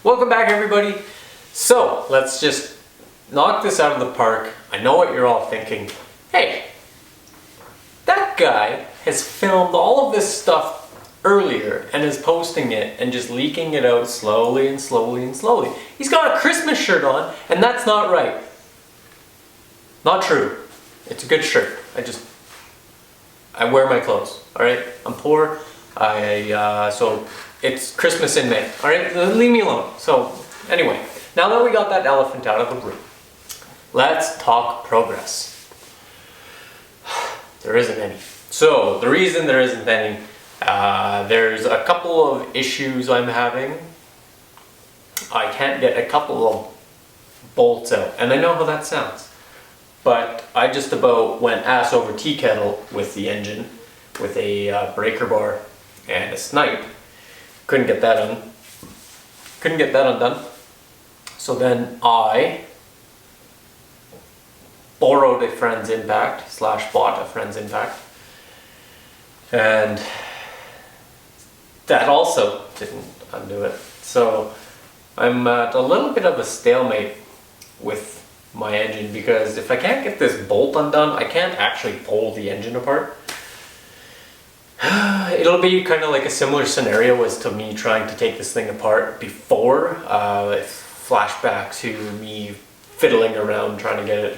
Welcome back, everybody. So let's just knock this out of the park. I know what you're all thinking. Hey, that guy has filmed all of this stuff earlier and is posting it and just leaking it out slowly and slowly and slowly. He's got a Christmas shirt on, and that's not right. Not true. It's a good shirt. I wear my clothes, all right? I'm poor. So it's Christmas in May, all right? Leave me alone. So anyway, now that we got that elephant out of the room, let's talk progress. There isn't any. So the reason there isn't any, there's a couple of issues I'm having. I can't get a couple of bolts out, and I know how that sounds. But I just about went ass over tea kettle with the engine, with a breaker bar and a snipe. Couldn't get that undone. So then I borrowed a friend's impact / bought a friend's impact, and that also didn't undo it. So I'm at a little bit of a stalemate with my engine, because if I can't get this bolt undone, I can't actually pull the engine apart. It'll be kind of like a similar scenario as to me trying to take this thing apart before. Flashback to me fiddling around trying to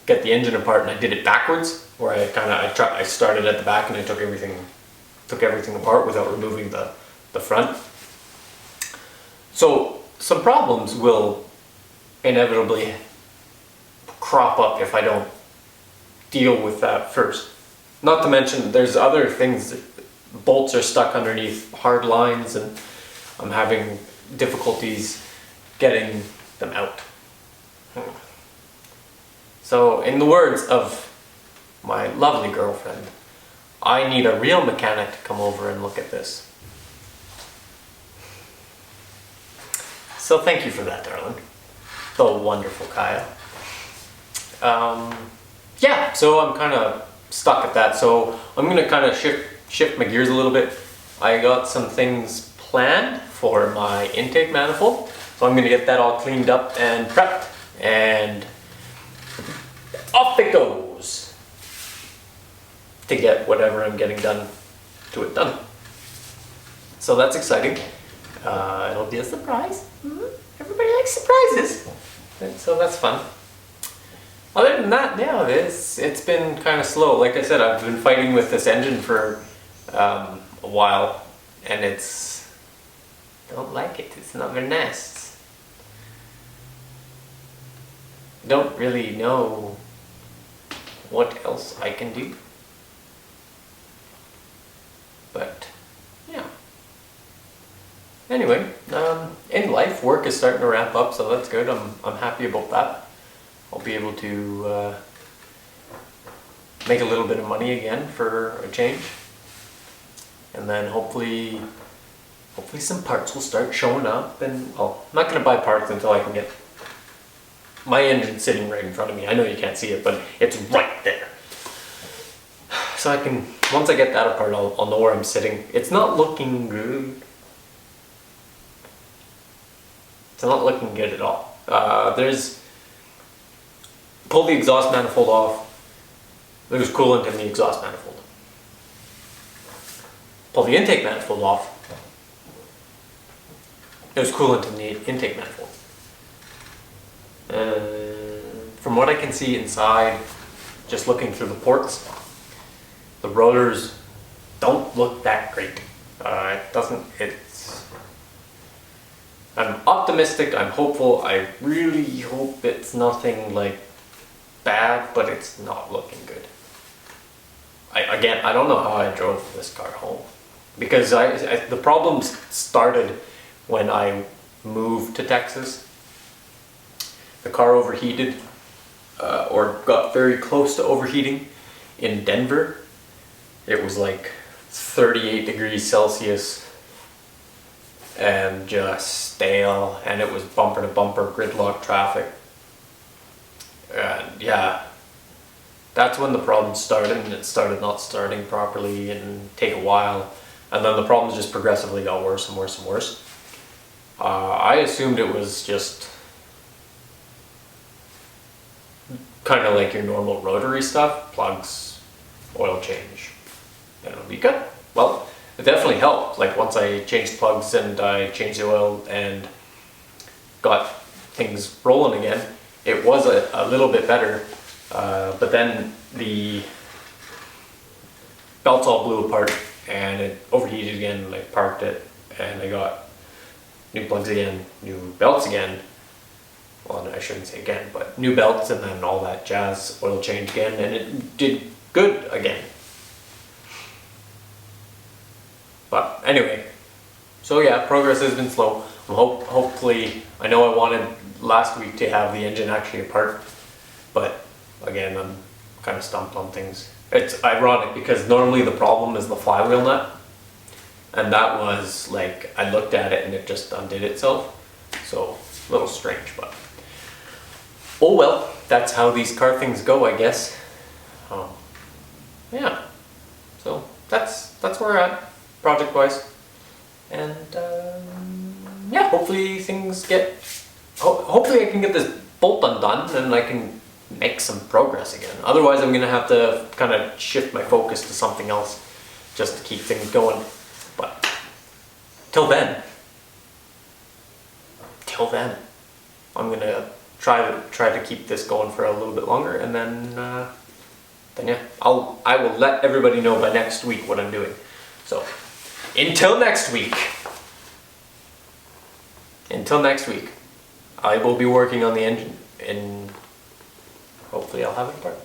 get the engine apart, and I did it backwards, where I started at the back and I took everything apart without removing the front. So some problems will inevitably crop up if I don't deal with that first. Not to mention there's other things. Bolts are stuck underneath hard lines and I'm having difficulties getting them out. So in the words of my lovely girlfriend, I need a real mechanic to come over and look at this. So thank you for that, darling. The wonderful Kaya. Yeah, so I'm kind of stuck at that. So I'm going to kind of shift my gears a little bit. I got some things planned for my intake manifold. So I'm going to get that all cleaned up and prepped, and off it goes to get whatever I'm getting done to it done. So that's exciting. It'll be a surprise. Everybody likes surprises. So that's fun. Other than that, yeah, it's been kind of slow. Like I said, I've been fighting with this engine for a while, and don't like it. It's not very nice. Don't really know what else I can do. But yeah. Anyway, in life, work is starting to ramp up, so that's good. I'm happy about that. I'll be able to make a little bit of money again for a change, and then hopefully some parts will start showing up. And well, I'm not going to buy parts until I can get my engine sitting right in front of me. I know you can't see it, but it's right there. So I can, once I get that apart, I'll know where I'm sitting. It's not looking good. It's not looking good at all. Pull the exhaust manifold off. There's coolant in the exhaust manifold. Pull the intake manifold off. There's coolant in the intake manifold. From what I can see inside, just looking through the ports, the rotors don't look that great. I'm optimistic, I'm hopeful, I really hope it's nothing like bad, but it's not looking good. I don't know how I drove this car home, because the problems started when I moved to Texas. The car overheated, or got very close to overheating in Denver. It was like 38 degrees Celsius and just stale, and it was bumper to bumper gridlock traffic. And yeah, that's when the problem started, and it started not starting properly and take a while, and then the problems just progressively got worse and worse and worse. I assumed it was just kind of like your normal rotary stuff, plugs, oil change, and it'll be good. Well, it definitely helped. Like once I changed plugs and I changed the oil and got things rolling again, it was a little bit better. But then the belts all blew apart and it overheated again, and I parked it, and I got new plugs again, new belts again. Well, I shouldn't say again, but new belts and then all that jazz, oil change again, and it did good again. But anyway, so yeah, progress has been slow. Hopefully, I know I wanted last week to have the engine actually apart, but again, I'm kind of stumped on things. It's ironic because normally the problem is the flywheel nut, and that was like, I looked at it and it just undid itself. So, a little strange, but oh well, that's how these car things go, I guess. Yeah, so that's where we're at, project-wise. And yeah, hopefully things get, hopefully I can get this bolt undone and I can make some progress again. Otherwise I'm gonna have to kind of shift my focus to something else just to keep things going. But till then, I'm gonna try to keep this going for a little bit longer, and then yeah, I will let everybody know by next week what I'm doing. So until next week, I will be working on the engine, and hopefully I'll have it apart.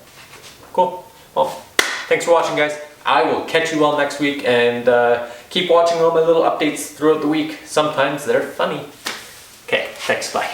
Cool. Well, thanks for watching, guys. I will catch you all next week, and keep watching all my little updates throughout the week. Sometimes they're funny. Okay, thanks, bye.